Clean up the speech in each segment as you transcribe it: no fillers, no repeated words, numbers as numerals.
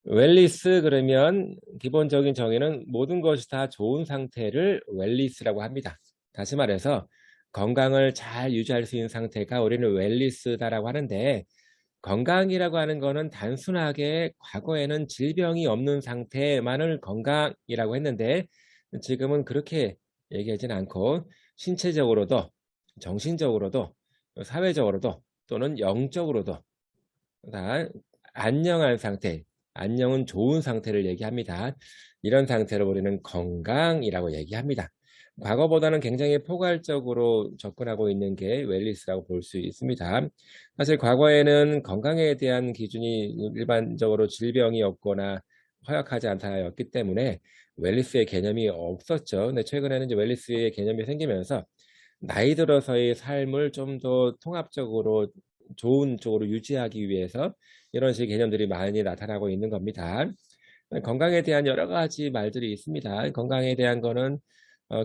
웰리스 그러면 기본적인 정의는 모든 것이 다 좋은 상태를 웰리스라고 합니다. 다시 말해서 건강을 잘 유지할 수 있는 상태가 우리는 웰리스다라고 하는데, 건강이라고 하는 거는 단순하게 과거에는 질병이 없는 상태만을 건강이라고 했는데, 지금은 그렇게 얘기하지는 않고 신체적으로도 정신적으로도 사회적으로도 또는 영적으로도 다 안녕한 상태, 안녕은 좋은 상태를 얘기합니다. 이런 상태를 우리는 건강이라고 얘기합니다. 과거보다는 굉장히 포괄적으로 접근하고 있는 게 웰리스라고 볼 수 있습니다. 사실 과거에는 건강에 대한 기준이 일반적으로 질병이 없거나 허약하지 않다였기 때문에 웰리스의 개념이 없었죠. 근데 최근에는 이제 웰리스의 개념이 생기면서 나이 들어서의 삶을 좀 더 통합적으로 좋은 쪽으로 유지하기 위해서 이런 식의 개념들이 많이 나타나고 있는 겁니다. 건강에 대한 여러 가지 말들이 있습니다. 건강에 대한 거는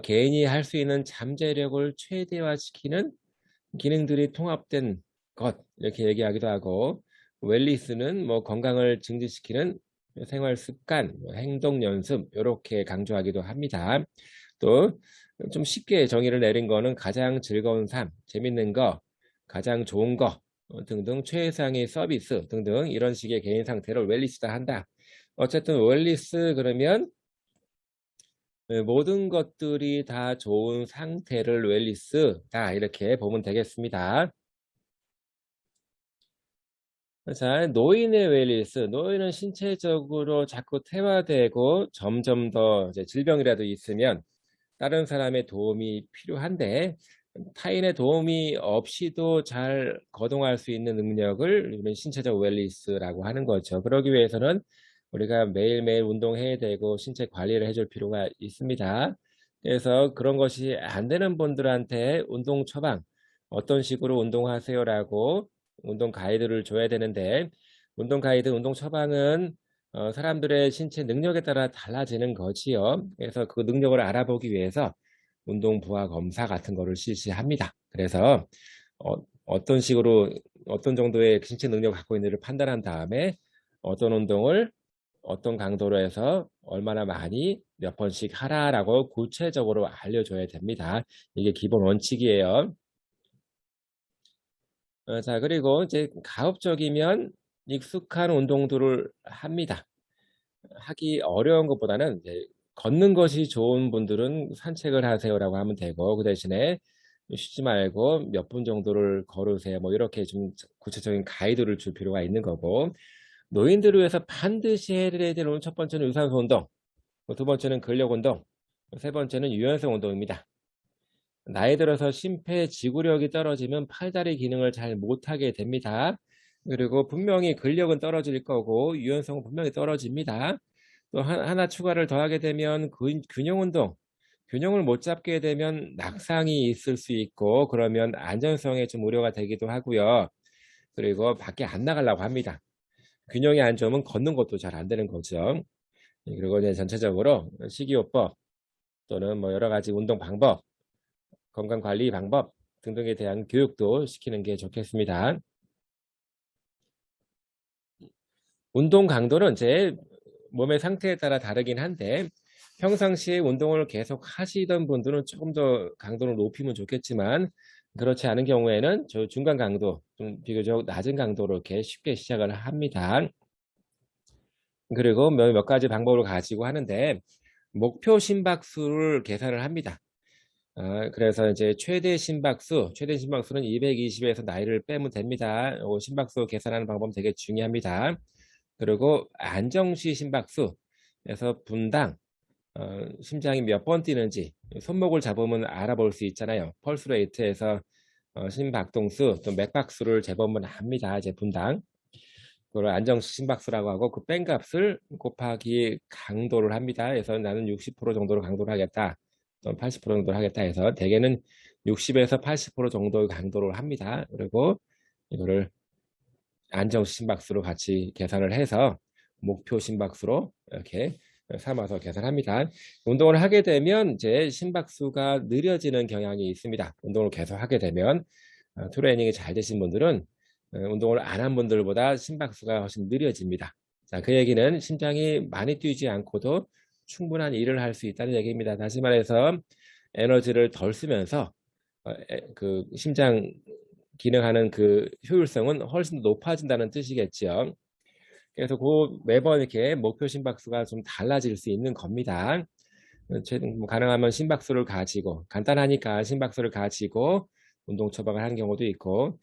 개인이 할 수 있는 잠재력을 최대화시키는 기능들이 통합된 것, 이렇게 얘기하기도 하고, 웰리스는 뭐 건강을 증진시키는 생활 습관, 행동 연습 이렇게 강조하기도 합니다. 또 좀 쉽게 정의를 내린 거는 가장 즐거운 삶, 재밌는 거, 가장 좋은 거 등등 최상의 서비스 등등 이런 식의 개인 상태를 웰리스다 한다. 어쨌든 웰리스 그러면 모든 것들이 다 좋은 상태를 웰리스다 이렇게 보면 되겠습니다. 자, 노인의 웰리스. 노인은 신체적으로 자꾸 퇴화되고 점점 더 이제 질병이라도 있으면 다른 사람의 도움이 필요한데, 타인의 도움이 없이도 잘 거동할 수 있는 능력을 우리는 신체적 웰리스라고 하는 거죠. 그러기 위해서는 우리가 매일매일 운동해야 되고 신체 관리를 해줄 필요가 있습니다. 그래서 그런 것이 안 되는 분들한테 운동 처방, 어떤 식으로 운동하세요라고 운동 가이드를 줘야 되는데, 운동 가이드, 운동 처방은 사람들의 신체 능력에 따라 달라지는 거지요. 그래서 그 능력을 알아보기 위해서 운동 부하 검사 같은 거를 실시합니다. 그래서 어떤 식으로 어떤 정도의 신체 능력을 갖고 있는지를 판단한 다음에 어떤 운동을 어떤 강도로 해서 얼마나 많이 몇 번씩 하라라고 구체적으로 알려줘야 됩니다. 이게 기본 원칙이에요. 자, 그리고 이제 가급적이면 익숙한 운동들을 합니다. 하기 어려운 것보다는 이제 걷는 것이 좋은 분들은 산책을 하세요라고 하면 되고, 그 대신에 쉬지 말고 몇 분 정도를 걸으세요. 뭐 이렇게 좀 구체적인 가이드를 줄 필요가 있는 거고, 노인들을 위해서 반드시 해야 되는 첫 번째는 유산소 운동, 두 번째는 근력 운동, 세 번째는 유연성 운동입니다. 나이 들어서 심폐지구력이 떨어지면 팔다리 기능을 잘 못하게 됩니다. 그리고 분명히 근력은 떨어질 거고 유연성은 분명히 떨어집니다. 또 하나 추가를 더하게 되면 균형 운동, 균형을 못 잡게 되면 낙상이 있을 수 있고 그러면 안전성에 좀 우려가 되기도 하고요. 그리고 밖에 안 나가려고 합니다. 균형이 안 좋으면 걷는 것도 잘 안 되는 거죠. 그리고 이제 전체적으로 식이요법 또는 뭐 여러 가지 운동 방법, 건강관리 방법 등등에 대한 교육도 시키는 게 좋겠습니다. 운동 강도는 제 몸의 상태에 따라 다르긴 한데, 평상시에 운동을 계속 하시던 분들은 조금 더 강도를 높이면 좋겠지만, 그렇지 않은 경우에는 저 중간 강도, 좀 비교적 낮은 강도로 이렇게 쉽게 시작을 합니다. 그리고 몇 가지 방법을 가지고 하는데, 목표 심박수를 계산을 합니다. 그래서 이제 최대 심박수는 220에서 나이를 빼면 됩니다. 심박수 계산하는 방법 되게 중요합니다. 그리고 안정시 심박수에서 분당 심장이 몇 번 뛰는지 손목을 잡으면 알아볼 수 있잖아요. 펄스 레이트에서 심박동수 또 맥박수를 재보면 합니다. 이제 분당. 그걸 안정시 심박수라고 하고 그 뺀값을 곱하기 강도를 합니다. 그래서 나는 60% 정도로 강도를 하겠다. 또는 80% 정도를 하겠다 해서 대개는 60에서 80% 정도의 강도를 합니다. 그리고 이거를 안정시 심박수로 같이 계산을 해서 목표 심박수로 이렇게 삼아서 계산합니다. 운동을 하게 되면 이제 심박수가 느려지는 경향이 있습니다. 운동을 계속 하게 되면 트레이닝이 잘 되신 분들은 운동을 안 한 분들보다 심박수가 훨씬 느려집니다. 자, 그 얘기는 심장이 많이 뛰지 않고도 충분한 일을 할 수 있다는 얘기입니다. 다시 말해서 에너지를 덜 쓰면서 그 심장 기능하는 그 효율성은 훨씬 높아진다는 뜻이겠죠. 그래서 그 매번 이렇게 목표 심박수가 좀 달라질 수 있는 겁니다. 가능하면 심박수를 가지고 간단하니까 심박수를 가지고 운동 처방을 하는 경우도 있고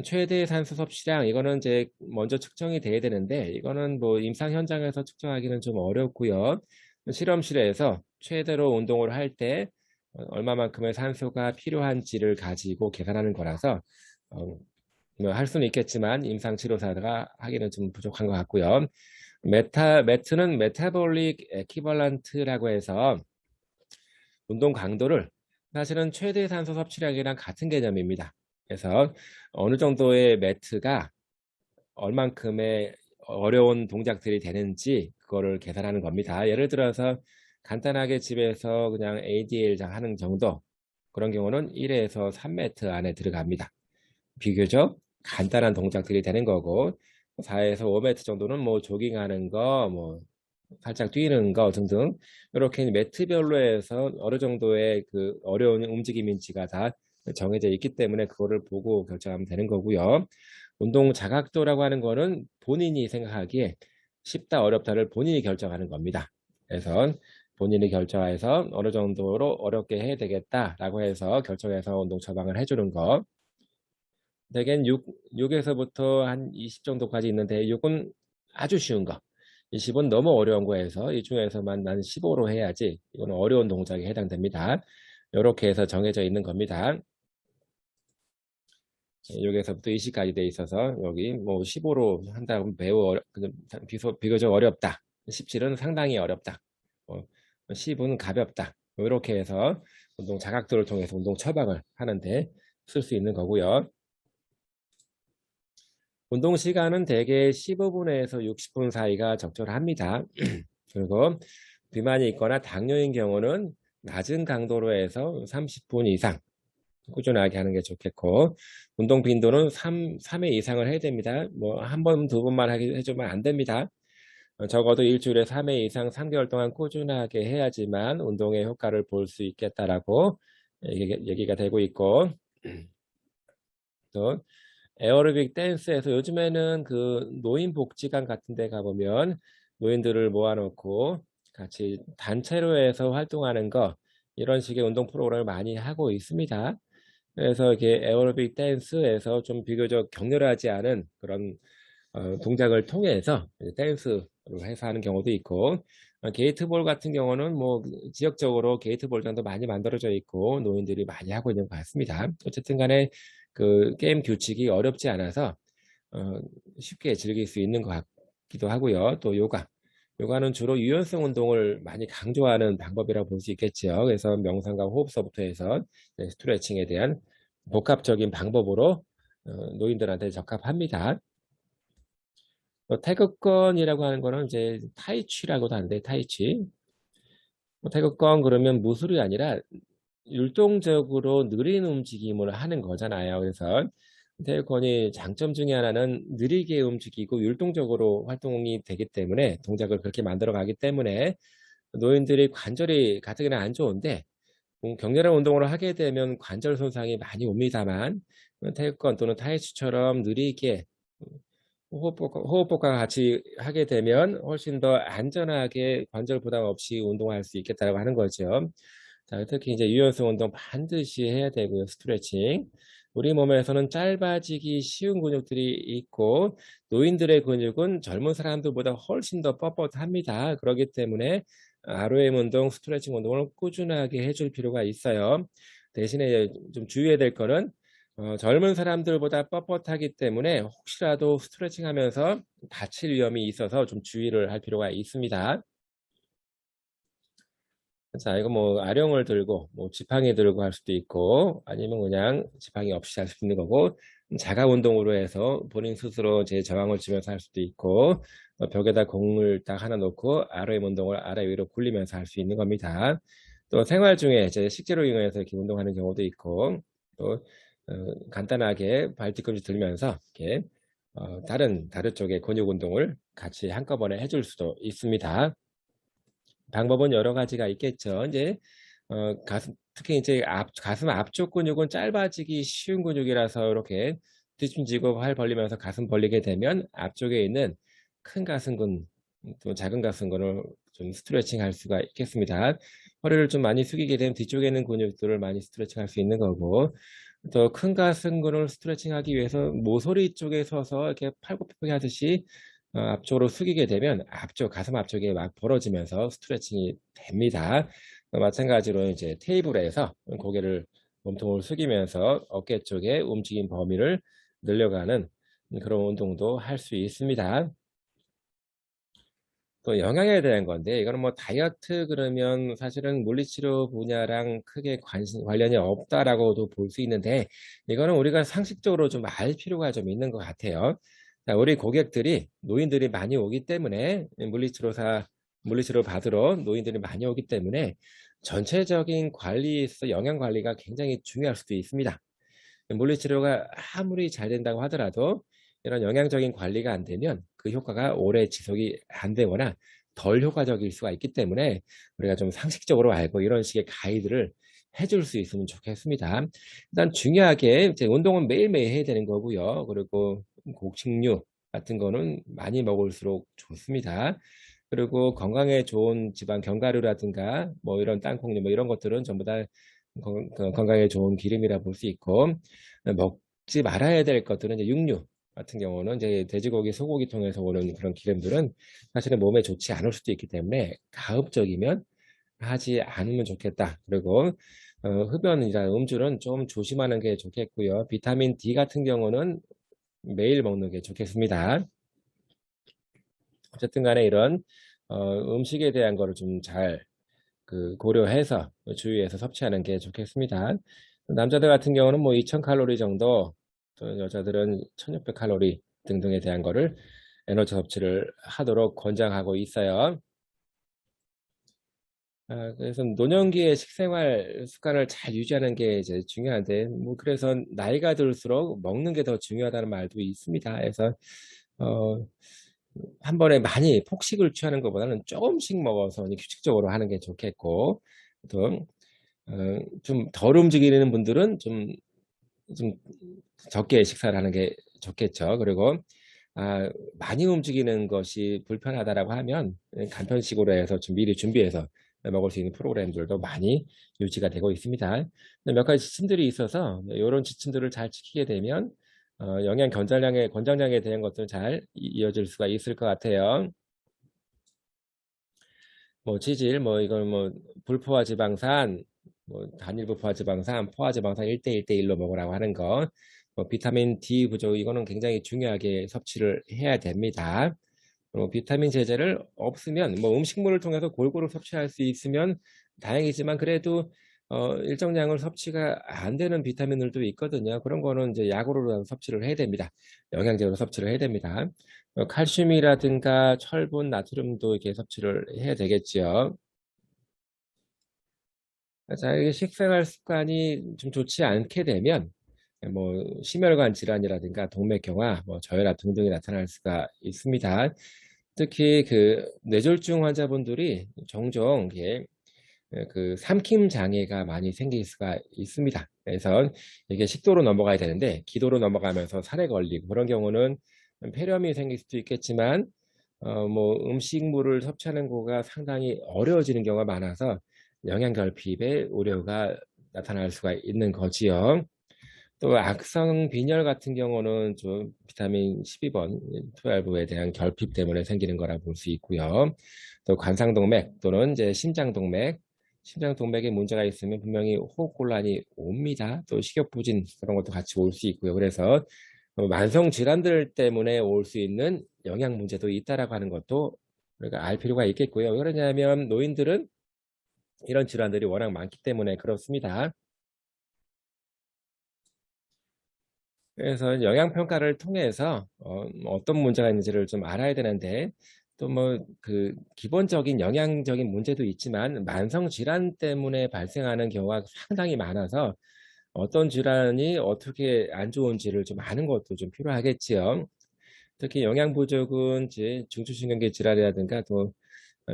최대 산소 섭취량 이거는 이제 먼저 측정이 돼야 되는데 이거는 뭐 임상 현장에서 측정하기는 좀 어렵고요. 실험실에서 최대로 운동을 할 때 얼마만큼의 산소가 필요한지를 가지고 계산하는 거라서 할 수는 있겠지만 임상 치료사가 하기는 좀 부족한 것 같고요. 매트는 메타볼릭 에퀴벌런트라고 해서 운동 강도를 사실은 최대 산소 섭취량이랑 같은 개념입니다. 그래서 어느 정도의 매트가 얼만큼의 어려운 동작들이 되는지 그거를 계산하는 겁니다. 예를 들어서 간단하게 집에서 그냥 ADL 하는 정도 그런 경우는 1에서 3매트 안에 들어갑니다. 비교적 간단한 동작들이 되는 거고 4에서 5매트 정도는 뭐 조깅하는 거, 뭐 살짝 뛰는 거 등등 이렇게 매트별로 해서 어느 정도의 그 어려운 움직임인지가 다 정해져 있기 때문에 그거를 보고 결정하면 되는 거고요. 운동 자각도라고 하는 거는 본인이 생각하기에 쉽다 어렵다를 본인이 결정하는 겁니다. 그래서 본인이 결정해서 어느 정도로 어렵게 해야 되겠다라고 해서 결정해서 운동 처방을 해주는 거. 대개는 6에서부터 한 20 정도까지 있는데 6은 아주 쉬운 거. 20은 너무 어려운 거에서 이 중에서만 난 15로 해야지. 이거는 어려운 동작에 해당됩니다. 이렇게 해서 정해져 있는 겁니다. 6에서부터 20까지 돼 있어서 여기 뭐 15로 한다고 매우 비교적 어렵다. 17은 상당히 어렵다. 10은 가볍다. 이렇게 해서 운동 자각도를 통해서 운동 처방을 하는데 쓸 수 있는 거고요. 운동 시간은 대개 15분에서 60분 사이가 적절합니다. 그리고 비만이 있거나 당뇨인 경우는 낮은 강도로 해서 30분 이상 꾸준하게 하는 게 좋겠고 운동 빈도는 3회 이상을 해야 됩니다. 뭐 한 번, 두 번만 해주면 안 됩니다. 적어도 일주일에 3회 이상 3개월 동안 꾸준하게 해야지만 운동의 효과를 볼 수 있겠다라고 얘기가 되고 있고 또 에어로빅 댄스에서 요즘에는 그 노인 복지관 같은 데 가보면 노인들을 모아놓고 같이 단체로 해서 활동하는 거 이런 식의 운동 프로그램을 많이 하고 있습니다. 그래서 이게 에어로빅 댄스에서 좀 비교적 격렬하지 않은 그런 동작을 통해서 댄스로 해서 하는 경우도 있고 게이트볼 같은 경우는 뭐 지역적으로 게이트볼장도 많이 만들어져 있고 노인들이 많이 하고 있는 것 같습니다. 어쨌든 간에 그 게임 규칙이 어렵지 않아서 쉽게 즐길 수 있는 것 같기도 하고요. 또 요가는 주로 유연성 운동을 많이 강조하는 방법이라고 볼 수 있겠죠. 그래서 명상과 호흡서부터 해서 스트레칭에 대한 복합적인 방법으로 노인들한테 적합합니다. 태극권이라고 하는 거는 이제 타이취라고도 하는데 타이취. 태극권 그러면 무술이 아니라 율동적으로 느린 움직임을 하는 거잖아요. 그래서 태극권이 장점 중에 하나는 느리게 움직이고 율동적으로 활동이 되기 때문에 동작을 그렇게 만들어 가기 때문에 노인들이 관절이 가뜩이나 안 좋은데 격렬한 운동을 하게 되면 관절 손상이 많이 옵니다만 태극권 또는 타이치처럼 느리게 호흡법과 같이 하게 되면 훨씬 더 안전하게 관절 부담 없이 운동할 수 있겠다고 하는 거죠. 자, 특히 이제 유연성 운동 반드시 해야 되고요. 스트레칭. 우리 몸에서는 짧아지기 쉬운 근육들이 있고 노인들의 근육은 젊은 사람들보다 훨씬 더 뻣뻣합니다. 그렇기 때문에 하루의 운동, 스트레칭 운동을 꾸준하게 해줄 필요가 있어요. 대신에 좀 주의해야 될 거는 젊은 사람들보다 뻣뻣하기 때문에 혹시라도 스트레칭 하면서 다칠 위험이 있어서 좀 주의를 할 필요가 있습니다. 자, 이거 뭐 아령을 들고 뭐 지팡이 들고 할 수도 있고 아니면 그냥 지팡이 없이 할 수 있는 거고 자가 운동으로 해서 본인 스스로 제 저항을 주면서 할 수도 있고 벽에다 공을 딱 하나 놓고 RM 운동을 아래 위로 굴리면서 할 수 있는 겁니다. 또 생활 중에 제 식재료 이용해서 이렇게 운동하는 경우도 있고 또 간단하게 발 뒤꿈치 들면서 이렇게 다른 쪽의 근육 운동을 같이 한꺼번에 해줄 수도 있습니다. 방법은 여러 가지가 있겠죠. 이제 특히 이제 가슴 앞쪽 근육은 짧아지기 쉬운 근육이라서 이렇게 뒤춤지고 팔 벌리면서 가슴 벌리게 되면 앞쪽에 있는 큰 가슴근 또 작은 가슴근을 좀 스트레칭 할 수가 있겠습니다. 허리를 좀 많이 숙이게 되면 뒤쪽에 있는 근육들을 많이 스트레칭 할 수 있는 거고, 또 큰 가슴근을 스트레칭 하기 위해서 모서리 쪽에 서서 이렇게 팔굽혀펴기 하듯이 앞쪽으로 숙이게 되면 가슴 앞쪽에 막 벌어지면서 스트레칭이 됩니다. 마찬가지로 이제 테이블에서 몸통을 숙이면서 어깨 쪽에 움직임 범위를 늘려가는 그런 운동도 할 수 있습니다. 또 영양에 대한 건데, 이거는 뭐 다이어트 그러면 사실은 물리치료 분야랑 크게 관련이 없다라고도 볼 수 있는데, 이거는 우리가 상식적으로 좀 알 필요가 좀 있는 것 같아요. 자, 우리 노인들이 많이 오기 때문에, 물리치료 받으러 노인들이 많이 오기 때문에 전체적인 관리에서 영양 관리가 굉장히 중요할 수도 있습니다. 물리치료가 아무리 잘 된다고 하더라도 이런 영양적인 관리가 안 되면 그 효과가 오래 지속이 안 되거나 덜 효과적일 수가 있기 때문에 우리가 좀 상식적으로 알고 이런 식의 가이드를 해줄 수 있으면 좋겠습니다. 일단 중요하게 이제 운동은 매일매일 해야 되는 거고요. 그리고 곡식류 같은 거는 많이 먹을수록 좋습니다. 그리고 건강에 좋은 지방 견과류라든가 뭐 이런 땅콩류 뭐 이런 것들은 전부 다 건강에 좋은 기름이라 볼 수 있고, 먹지 말아야 될 것들은 이제 육류 같은 경우는 이제 돼지고기, 소고기 통해서 오는 그런 기름들은 사실은 몸에 좋지 않을 수도 있기 때문에 가급적이면 하지 않으면 좋겠다. 그리고 흡연이나 음주는 좀 조심하는 게 좋겠고요. 비타민 D 같은 경우는 매일 먹는 게 좋겠습니다. 어쨌든 간에 이런 음식에 대한 거를 좀 잘 고려해서 주의해서 섭취하는 게 좋겠습니다. 남자들 같은 경우는 뭐 2000칼로리 정도, 또 여자들은 1600칼로리 등등에 대한 거를 에너지 섭취를 하도록 권장하고 있어요. 그래서 노년기의 식생활 습관을 잘 유지하는 게 이제 중요한데, 뭐 그래서 나이가 들수록 먹는 게 더 중요하다는 말도 있습니다. 그래서 어, 한 번에 많이 폭식을 취하는 것보다는 조금씩 먹어서 규칙적으로 하는 게 좋겠고, 또 좀 덜 움직이는 분들은 좀 적게 식사를 하는 게 좋겠죠. 그리고 많이 움직이는 것이 불편하다라고 하면 간편식으로 해서 좀 미리 준비해서 먹을 수 있는 프로그램들도 많이 유지가 되고 있습니다. 몇 가지 지침들이 있어서 이런 지침들을 잘 지키게 되면 영양 권장량에 대한 것들은 잘 이어질 수가 있을 것 같아요. 뭐 지질, 뭐 이건 뭐 불포화 지방산, 뭐 단일 불포화 지방산, 포화 지방산 1대1대1로 먹으라고 하는 거, 뭐 비타민 D 부족 이거는 굉장히 중요하게 섭취를 해야 됩니다. 비타민 제제를 없으면 뭐 음식물을 통해서 골고루 섭취할 수 있으면 다행이지만 그래도 일정량을 섭취가 안 되는 비타민들도 있거든요. 그런 거는 이제 약으로 섭취를 해야 됩니다. 영양제로 섭취를 해야 됩니다. 칼슘이라든가 철분, 나트륨도 이렇게 섭취를 해야 되겠지요. 자, 이게 식생활 습관이 좀 좋지 않게 되면 뭐 심혈관 질환이라든가 동맥경화, 뭐 저혈압 등등이 나타날 수가 있습니다. 특히 뇌졸중 환자분들이 종종 삼킴 장애가 많이 생길 수가 있습니다. 그래서 이게 식도로 넘어가야 되는데 기도로 넘어가면서 살에 걸리고 그런 경우는 폐렴이 생길 수도 있겠지만 뭐 음식물을 섭취하는 거가 상당히 어려워지는 경우가 많아서 영양결핍의 우려가 나타날 수가 있는 거지요. 또 악성 빈혈 같은 경우는 좀 비타민 12번, 12에 대한 결핍 때문에 생기는 거라 볼 수 있고요. 또 관상동맥 또는 이제 심장동맥에 문제가 있으면 분명히 호흡곤란이 옵니다. 또 식욕부진 그런 것도 같이 올 수 있고요. 그래서 만성 질환들 때문에 올 수 있는 영양 문제도 있다라고 하는 것도 우리가 알 필요가 있겠고요. 왜 그러냐면 노인들은 이런 질환들이 워낙 많기 때문에 그렇습니다. 그래서 영양평가를 통해서 어떤 문제가 있는지를 좀 알아야 되는데, 또 뭐 기본적인 영양적인 문제도 있지만 만성 질환 때문에 발생하는 경우가 상당히 많아서 어떤 질환이 어떻게 안 좋은지를 좀 아는 것도 좀 필요하겠지요. 특히 영양 부족은 이제 중추신경계 질환이라든가 또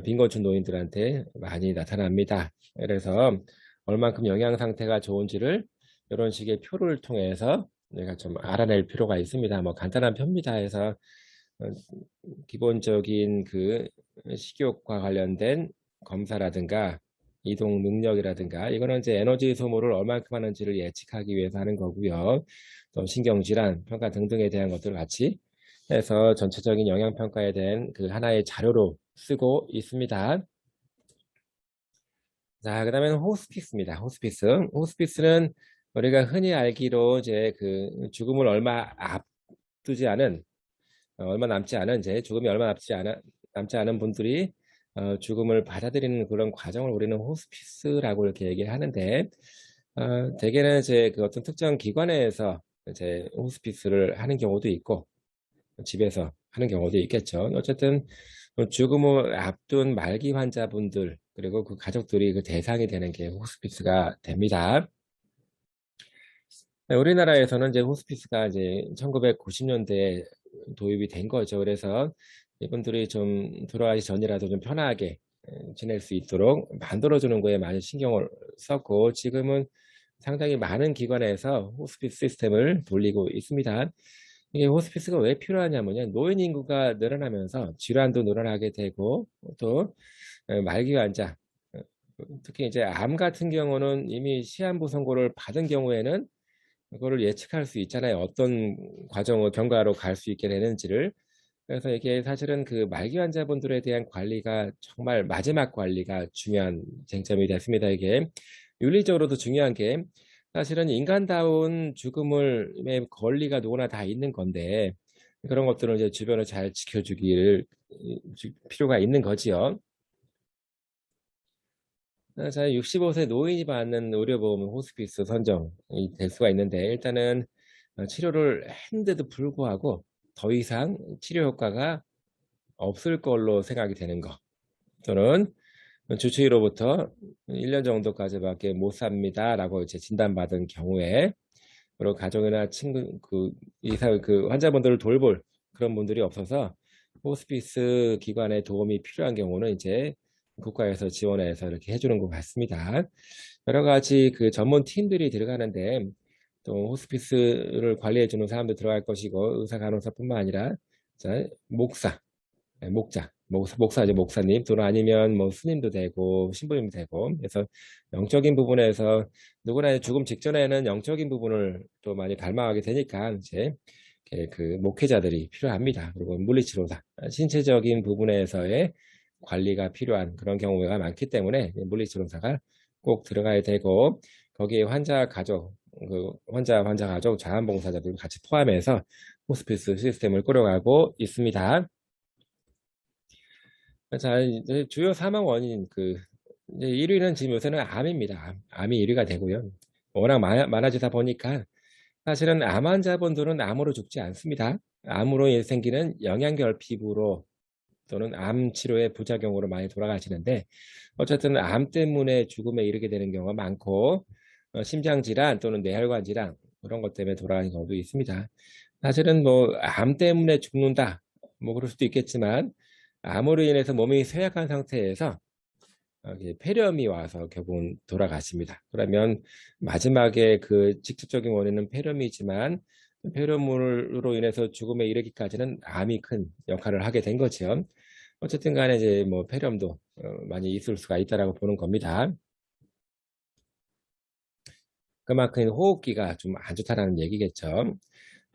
빈곤층 노인들한테 많이 나타납니다. 그래서 얼만큼 영양 상태가 좋은지를 이런 식의 표를 통해서 내가 좀 알아낼 필요가 있습니다. 뭐 간단한 표입니다. 해서 어, 기본적인 그 식욕과 관련된 검사라든가 이동 능력이라든가 이거는 이제 에너지 소모를 얼만큼 하는지를 예측하기 위해서 하는 거고요. 또 신경질환 평가 등등에 대한 것들을 같이 해서 전체적인 영양평가에 대한 그 하나의 자료로 쓰고 있습니다. 자, 그다음에는 호스피스입니다. 호스피스. 호스피스는 우리가 흔히 알기로 이제 그 죽음을 얼마 앞두지 않은 얼마 남지 않은 이제 죽음이 얼마 남지 않은 분들이 죽음을 받아들이는 그런 과정을 우리는 호스피스라고 이렇게 얘기하는데 대개는 이제 그 어떤 특정 기관에서 이제 호스피스를 하는 경우도 있고 집에서 하는 경우도 있겠죠. 어쨌든 죽음을 앞둔 말기 환자분들 그리고 그 가족들이 그 대상이 되는 게 호스피스가 됩니다. 우리나라에서는 이제 호스피스가 이제 1990년대에 도입이 된 거죠. 그래서 이분들이 좀 돌아가기 전이라도 좀 편하게 지낼 수 있도록 만들어주는 거에 많이 신경을 썼고 지금은 상당히 많은 기관에서 호스피스 시스템을 돌리고 있습니다. 이게 호스피스가 왜 필요하냐면요. 노인 인구가 늘어나면서 질환도 늘어나게 되고 또 말기 환자 특히 이제 암 같은 경우는 이미 시한부 선고를 받은 경우에는 그거를 예측할 수 있잖아요. 어떤 과정을 경과로 갈 수 있게 되는지를. 그래서 이게 사실은 그 말기 환자분들에 대한 관리가 정말 마지막 관리가 중요한 쟁점이 됐습니다. 이게 윤리적으로도 중요한 게 사실은 인간다운 죽음의 권리가 누구나 다 있는 건데 그런 것들을 이제 주변을 잘 지켜주기를 필요가 있는 거지요. 자, 65세 노인이 받는 의료보험은 호스피스 선정이 될 수가 있는데 일단은 치료를 했는데도 불구하고 더 이상 치료 효과가 없을 걸로 생각이 되는 거 또는 주치의로부터 1년 정도까지밖에 못 삽니다 라고 이제 진단받은 경우에 그리고 가족이나 친구 그 환자분들을 돌볼 그런 분들이 없어서 호스피스 기관의 도움이 필요한 경우는 이제 국가에서 지원해서 이렇게 해주는 것 같습니다. 여러 가지 그 전문 팀들이 들어가는데 또 호스피스를 관리해주는 사람도 들어갈 것이고 의사 간호사뿐만 아니라 자, 목사죠, 목사님 또는 아니면 뭐 스님도 되고 신부님도 되고 그래서 영적인 부분에서 누구나 죽음 직전에는 영적인 부분을 또 많이 갈망하게 되니까 이제 그 목회자들이 필요합니다. 그리고 물리치료사 신체적인 부분에서의 관리가 필요한 그런 경우가 많기 때문에 물리치료사가 꼭 들어가야 되고 거기에 환자 가족 환자 가족 자원봉사자들 같이 포함해서 호스피스 시스템을 꾸려가고 있습니다. 자, 이제 주요 사망 원인 이제 1위는 지금 요새는 암입니다. 암이 1위가 되고요. 워낙 많아지다 보니까 사실은 암 환자분들은 암으로 죽지 않습니다. 암으로 생기는 영양결핍으로 또는 암 치료의 부작용으로 많이 돌아가시는데 어쨌든 암 때문에 죽음에 이르게 되는 경우가 많고 심장질환 또는 뇌혈관 질환 그런 것 때문에 돌아가는 경우도 있습니다. 사실은 뭐 암 때문에 죽는다 뭐 그럴 수도 있겠지만 암으로 인해서 몸이 쇠약한 상태에서 폐렴이 와서 결국은 돌아가십니다. 그러면 마지막에 그 직접적인 원인은 폐렴이지만 폐렴으로 인해서 죽음에 이르기까지는 암이 큰 역할을 하게 된 거죠. 어쨌든 간에 이제 뭐 폐렴도 많이 있을 수가 있다라고 보는 겁니다. 그만큼 호흡기가 좀 안 좋다라는 얘기겠죠.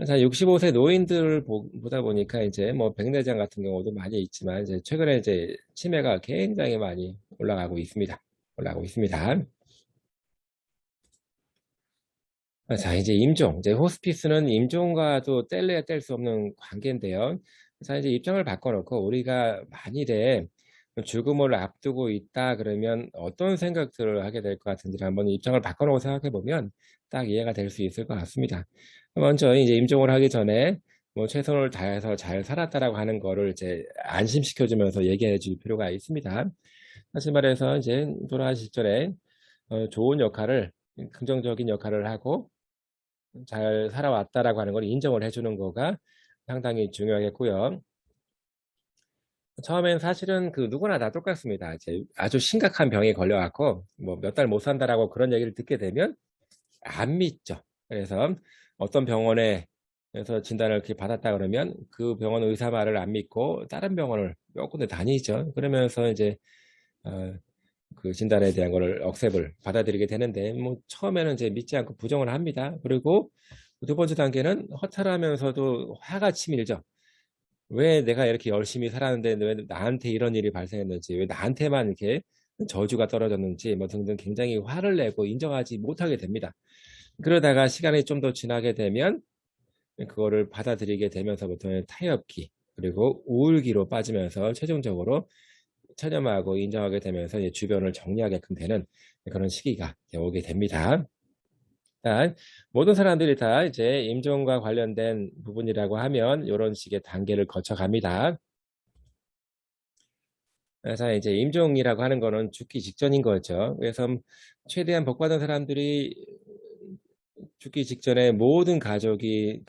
자, 65세 노인들을 보다 보니까 이제 뭐 백내장 같은 경우도 많이 있지만 이제 최근에 이제 치매가 굉장히 많이 올라가고 있습니다. 올라가고 있습니다. 자, 이제 임종. 이제 호스피스는 임종과도 뗄래야 뗄 수 없는 관계인데요. 자, 이제 입장을 바꿔놓고 우리가 만일에 죽음을 앞두고 있다 그러면 어떤 생각들을 하게 될 것 같은지 한번 입장을 바꿔놓고 생각해 보면 딱 이해가 될 수 있을 것 같습니다. 먼저 이제 임종을 하기 전에 뭐 최선을 다해서 잘 살았다라고 하는 거를 이제 안심시켜주면서 얘기해 줄 필요가 있습니다. 다시 말해서 이제 돌아가실 전에 좋은 역할을 긍정적인 역할을 하고 잘 살아왔다라고 하는 걸 인정을 해주는 거가 상당히 중요하겠고요. 처음엔 사실은 누구나 다 똑같습니다. 이제 아주 심각한 병에 걸려갖고 뭐 몇 달 못 산다라고 그런 얘기를 듣게 되면 안 믿죠. 그래서 어떤 병원에서 진단을 이렇게 받았다 그러면 그 병원 의사 말을 안 믿고 다른 병원을 몇 군데 다니죠. 그러면서 이제 어, 그 진단에 대한 거를 억셉을 받아들이게 되는데, 뭐 처음에는 이제 믿지 않고 부정을 합니다. 그리고 두 번째 단계는 허탈하면서도 화가 치밀죠. 왜 내가 이렇게 열심히 살았는데 왜 나한테 이런 일이 발생했는지, 왜 나한테만 이렇게 저주가 떨어졌는지 뭐 등등 굉장히 화를 내고 인정하지 못하게 됩니다. 그러다가 시간이 좀 더 지나게 되면 그거를 받아들이게 되면서부터는 타협기, 그리고 우울기로 빠지면서 최종적으로 체념하고 인정하게 되면서 이제 주변을 정리하게끔 되는 그런 시기가 오게 됩니다. 일단 모든 사람들이 다 이제 임종과 관련된 부분이라고 하면 이런 식의 단계를 거쳐 갑니다. 그래서 이제 임종이라고 하는 거는 죽기 직전인 거죠. 그래서 최대한 복받은 사람들이 죽기 직전에 모든 가족이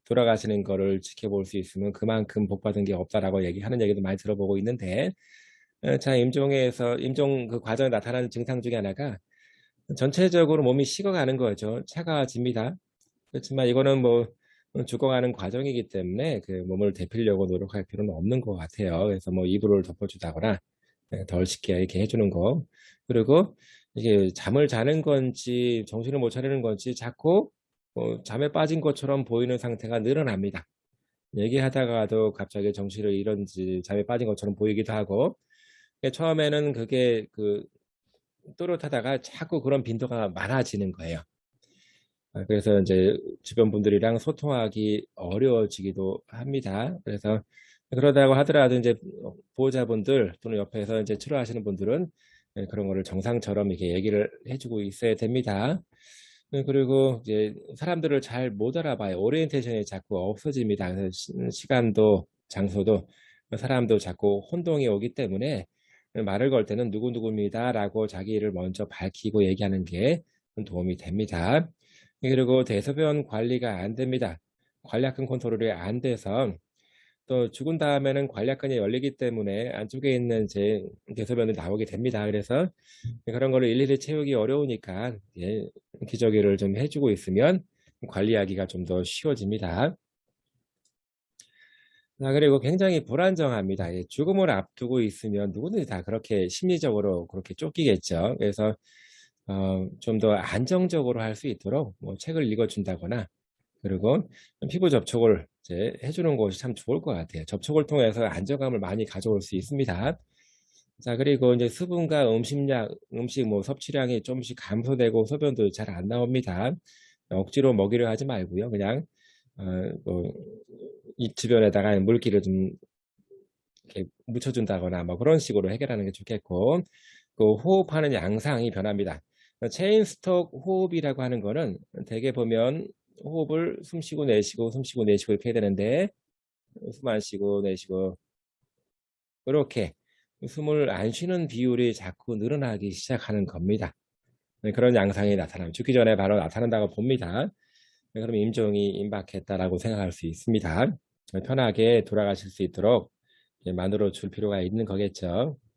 돌아가시는 거를 지켜볼 수 있으면 그만큼 복받은 게 없다라고 얘기하는 얘기도 많이 들어보고 있는데, 자, 임종 그 과정에 나타나는 증상 중에 하나가 전체적으로 몸이 식어가는 거죠. 차가워집니다. 그렇지만 이거는 뭐 죽어가는 과정이기 때문에 그 몸을 데피려고 노력할 필요는 없는 것 같아요. 그래서 뭐 이불을 덮어주다거나 덜 식게 이렇게 해주는 거. 그리고 이게 잠을 자는 건지 정신을 못 차리는 건지 자꾸 잠에 빠진 것처럼 보이는 상태가 늘어납니다. 얘기하다가도 갑자기 정신을 잃은지 잠에 빠진 것처럼 보이기도 하고, 처음에는 그게 또렷하다가 자꾸 그런 빈도가 많아지는 거예요. 그래서 이제 주변 분들이랑 소통하기 어려워지기도 합니다. 그래서 그러다고 하더라도 이제 보호자분들 또는 옆에서 이제 치료하시는 분들은 그런 거를 정상처럼 이렇게 얘기를 해주고 있어야 됩니다. 그리고 이제 사람들을 잘 못 알아봐요. 오리엔테이션이 자꾸 없어집니다. 그래서 시간도 장소도 사람도 자꾸 혼동이 오기 때문에 말을 걸 때는 누구누구입니다라고 자기를 먼저 밝히고 얘기하는 게 도움이 됩니다. 그리고 대소변 관리가 안 됩니다. 관략근 컨트롤이 안 돼서 또 죽은 다음에는 관략근이 열리기 때문에 안쪽에 있는 제 대소변이 나오게 됩니다. 그래서 그런 거를 일일이 채우기 어려우니까 기저귀를 좀 해주고 있으면 관리하기가 좀 더 쉬워집니다. 그리고 굉장히 불안정합니다. 죽음을 앞두고 있으면 누구든지 다 그렇게 심리적으로 그렇게 쫓기겠죠. 그래서 좀 더 안정적으로 할 수 있도록 뭐 책을 읽어준다거나, 그리고 피부 접촉을 이제 해주는 것이 참 좋을 것 같아요. 접촉을 통해서 안정감을 많이 가져올 수 있습니다. 자, 그리고 이제 수분과 음식 뭐 섭취량이 조금씩 감소되고 소변도 잘 안 나옵니다. 억지로 먹이려 하지 말고요. 그냥 이 주변에다가 물기를 좀 이렇게 묻혀준다거나 뭐 그런 식으로 해결하는 게 좋겠고, 호흡하는 양상이 변합니다. 체인 스톡 호흡이라고 하는 거는 대개 보면 호흡을 숨 쉬고 내쉬고 숨 쉬고 내쉬고 이렇게 해야 되는데, 숨 안 쉬고 내쉬고 이렇게 숨을 안 쉬는 비율이 자꾸 늘어나기 시작하는 겁니다. 그런 양상이 나타나면 죽기 전에 바로 나타난다고 봅니다. 그럼 임종이 임박했다라고 생각할 수 있습니다. 편하게 돌아가실 수 있도록 만들어 줄 필요가 있는 거겠죠.